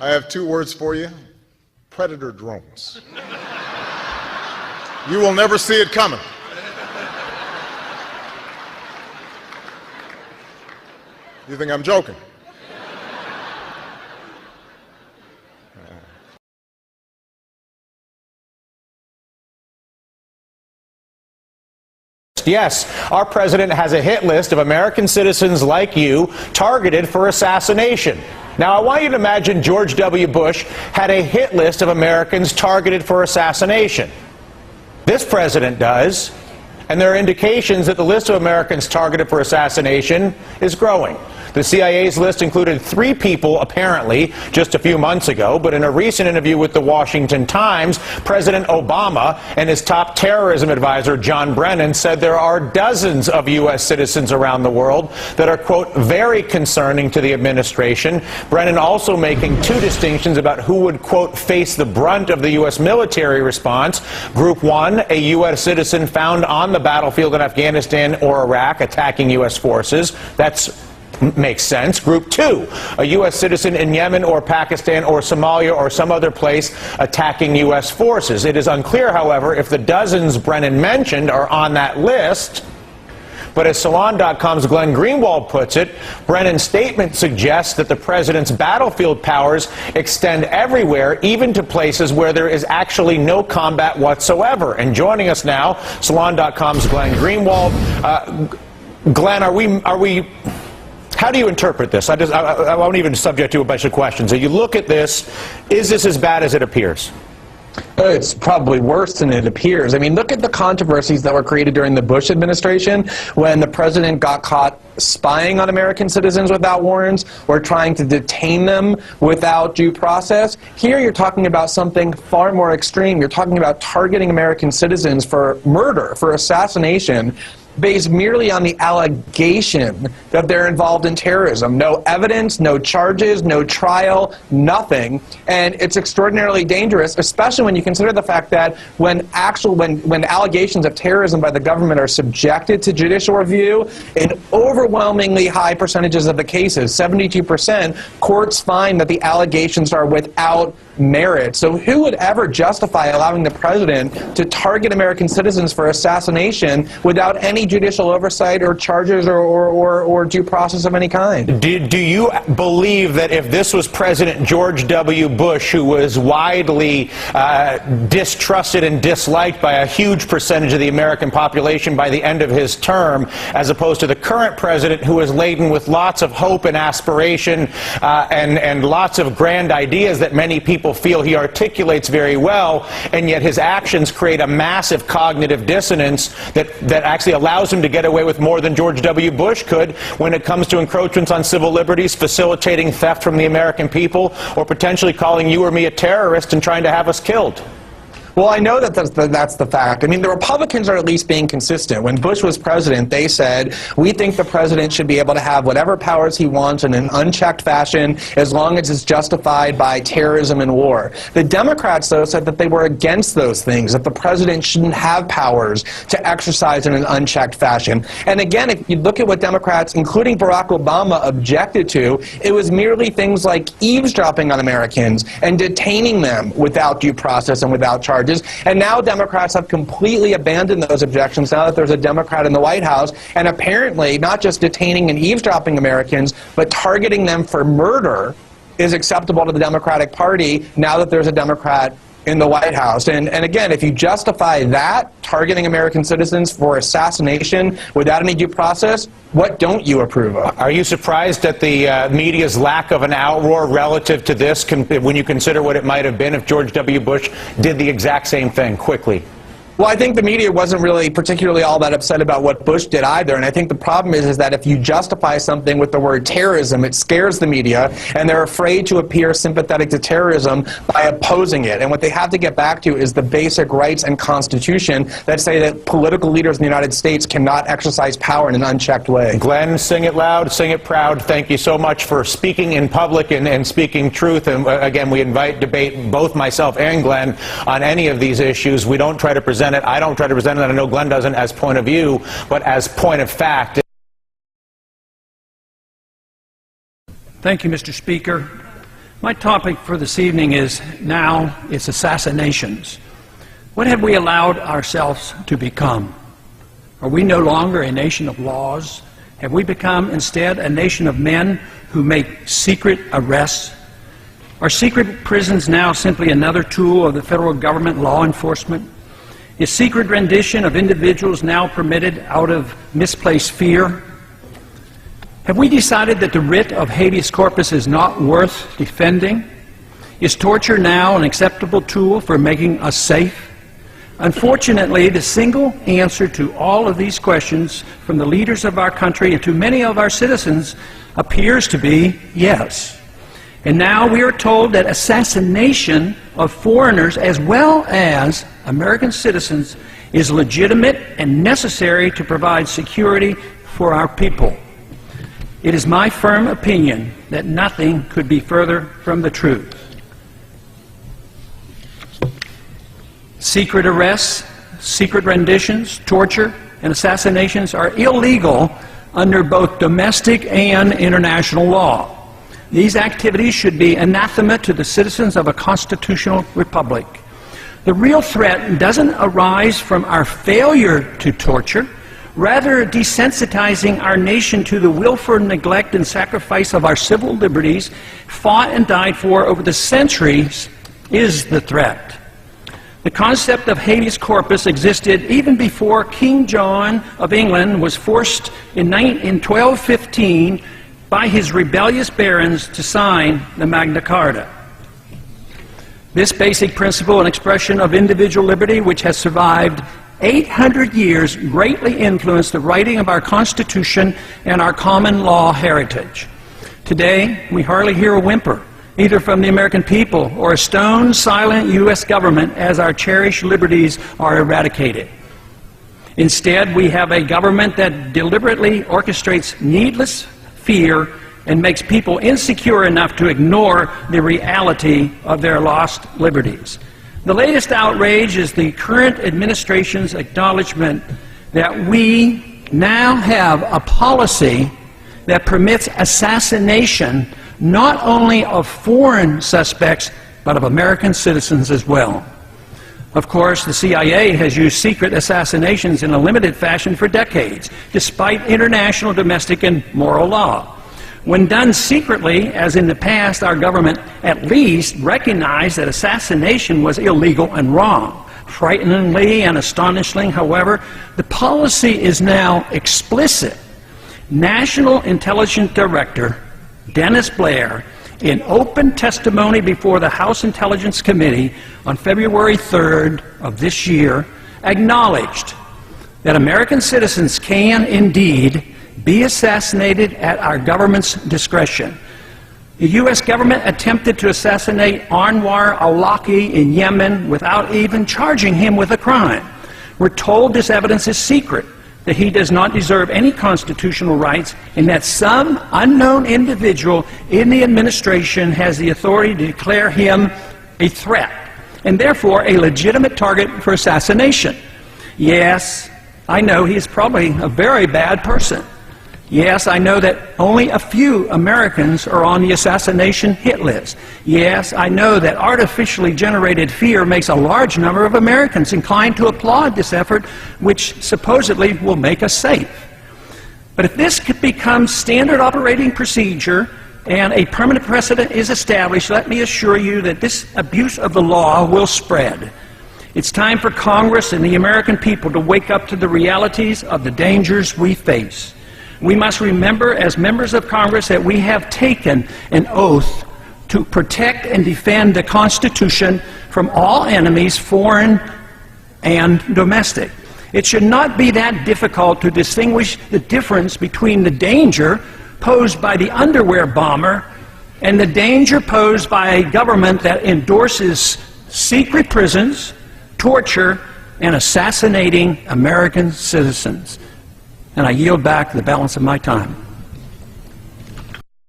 I have two words for you: predator drones. You will never see it coming. You think I'm joking? Yes, our president has a hit list of American citizens like you targeted for assassination. Now, I want you to imagine George W. Bush had a hit list of Americans targeted for assassination. This president does, and there are indications that the list of Americans targeted for assassination is growing. The CIA's list included 3 people, apparently, just a few months ago, but in a recent interview with the Washington Times, President Obama and his top terrorism advisor, John Brennan, said there are dozens of U.S. citizens around the world that are, quote, very concerning to the administration. Brennan also making 2 distinctions about who would, quote, face the brunt of the U.S. military response. Group 1, a U.S. citizen found on the battlefield in Afghanistan or Iraq attacking U.S. forces. Makes sense. Group 2, a U.S. citizen in Yemen or Pakistan or Somalia or some other place attacking U.S. forces. It is unclear, however, if the dozens Brennan mentioned are on that list. But as Salon.com's Glenn Greenwald puts it, Brennan's statement suggests that the president's battlefield powers extend everywhere, even to places where there is actually no combat whatsoever. And joining us now, Salon.com's Glenn Greenwald. Glenn, are we how do you interpret this? I won't even subject to a bunch of questions. As you look at this, is this as bad as it appears? It's probably worse than it appears. I mean, look at the controversies that were created during the Bush administration when the president got caught spying on American citizens without warrants or trying to detain them without due process. Here you're talking about something far more extreme. You're talking about targeting American citizens for murder, for assassination, based merely on the allegation that they're involved in terrorism. No evidence, no charges, no trial, nothing. And it's extraordinarily dangerous, especially when you consider the fact that when allegations of terrorism by the government are subjected to judicial review, in overwhelmingly high percentages of the cases, 72%, courts find that the allegations are without merit. So who would ever justify allowing the president to target American citizens for assassination without any judicial oversight or charges or due process of any kind? Do you believe that if this was President George W. Bush, who was widely distrusted and disliked by a huge percentage of the American population by the end of his term, as opposed to the current president, who is laden with lots of hope and aspiration and lots of grand ideas that many people feel he articulates very well, and yet his actions create a massive cognitive dissonance that actually allows him to get away with more than George W. Bush could when it comes to encroachments on civil liberties, facilitating theft from the American people, or potentially calling you or me a terrorist and trying to have us killed? Well, I know that that's the fact. I mean, the Republicans are at least being consistent. When Bush was president, they said, we think the president should be able to have whatever powers he wants in an unchecked fashion as long as it's justified by terrorism and war. The Democrats, though, said that they were against those things, that the president shouldn't have powers to exercise in an unchecked fashion. And again, if you look at what Democrats, including Barack Obama, objected to, it was merely things like eavesdropping on Americans and detaining them without due process and without charges. And now Democrats have completely abandoned those objections now that there's a Democrat in the White House, and apparently not just detaining and eavesdropping Americans, but targeting them for murder is acceptable to the Democratic Party now that there's a Democrat in the White House. And again, if you justify that, targeting American citizens for assassination without any due process, what don't you approve of? Are you surprised at the media's lack of an outroar relative to this when you consider what it might have been if George W. Bush did the exact same thing quickly? Well, I think the media wasn't really particularly all that upset about what Bush did either, and I think the problem is that if you justify something with the word terrorism, it scares the media, and they're afraid to appear sympathetic to terrorism by opposing it. And what they have to get back to is the basic rights and Constitution that say that political leaders in the United States cannot exercise power in an unchecked way. Glenn, sing it loud, sing it proud. Thank you so much for speaking in public and speaking truth. And again, we invite debate, both myself and Glenn, on any of these issues. We don't try to present it. I don't try to present it, and I know Glenn doesn't, as point of view, but as point of fact. Thank you, Mr. Speaker. My topic for this evening is now it's assassinations. What have we allowed ourselves to become? Are we no longer a nation of laws? Have we become instead a nation of men who make secret arrests? Are secret prisons now simply another tool of the federal government law enforcement? Is secret rendition of individuals now permitted out of misplaced fear? Have we decided that the writ of habeas corpus is not worth defending? Is torture now an acceptable tool for making us safe? Unfortunately, the single answer to all of these questions from the leaders of our country and to many of our citizens appears to be yes. And now we are told that assassination of foreigners as well as American citizens is legitimate and necessary to provide security for our people. It is my firm opinion that nothing could be further from the truth. Secret arrests, secret renditions, torture, and assassinations are illegal under both domestic and international law. These activities should be anathema to the citizens of a constitutional republic. The real threat doesn't arise from our failure to torture. Rather, desensitizing our nation to the willful neglect and sacrifice of our civil liberties fought and died for over the centuries is the threat. The concept of habeas corpus existed even before King John of England was forced in 1215 by his rebellious barons to sign the Magna Carta. This basic principle and expression of individual liberty, which has survived 800 years, greatly influenced the writing of our Constitution and our common law heritage. Today, we hardly hear a whimper, either from the American people or a stone silent U.S. government as our cherished liberties are eradicated. Instead, we have a government that deliberately orchestrates needless fear and makes people insecure enough to ignore the reality of their lost liberties. The latest outrage is the current administration's acknowledgement that we now have a policy that permits assassination not only of foreign suspects, but of American citizens as well. Of course, the CIA has used secret assassinations in a limited fashion for decades, despite international, domestic, and moral law. When done secretly, as in the past, our government at least recognized that assassination was illegal and wrong. Frighteningly and astonishingly, however, the policy is now explicit. National Intelligence Director Dennis Blair, in open testimony before the House Intelligence Committee on February 3rd of this year, acknowledged that American citizens can indeed be assassinated at our government's discretion. The U.S. government attempted to assassinate Anwar al-Awlaki in Yemen without even charging him with a crime. We're told this evidence is secret, that he does not deserve any constitutional rights, and that some unknown individual in the administration has the authority to declare him a threat, and therefore a legitimate target for assassination. Yes, I know he is probably a very bad person. Yes, I know that only a few Americans are on the assassination hit list. Yes, I know that artificially generated fear makes a large number of Americans inclined to applaud this effort, which supposedly will make us safe. But if this could become standard operating procedure and a permanent precedent is established, let me assure you that this abuse of the law will spread. It's time for Congress and the American people to wake up to the realities of the dangers we face. We must remember as members of Congress that we have taken an oath to protect and defend the Constitution from all enemies, foreign and domestic. It should not be that difficult to distinguish the difference between the danger posed by the underwear bomber and the danger posed by a government that endorses secret prisons, torture, and assassinating American citizens. And I yield back the balance of my time.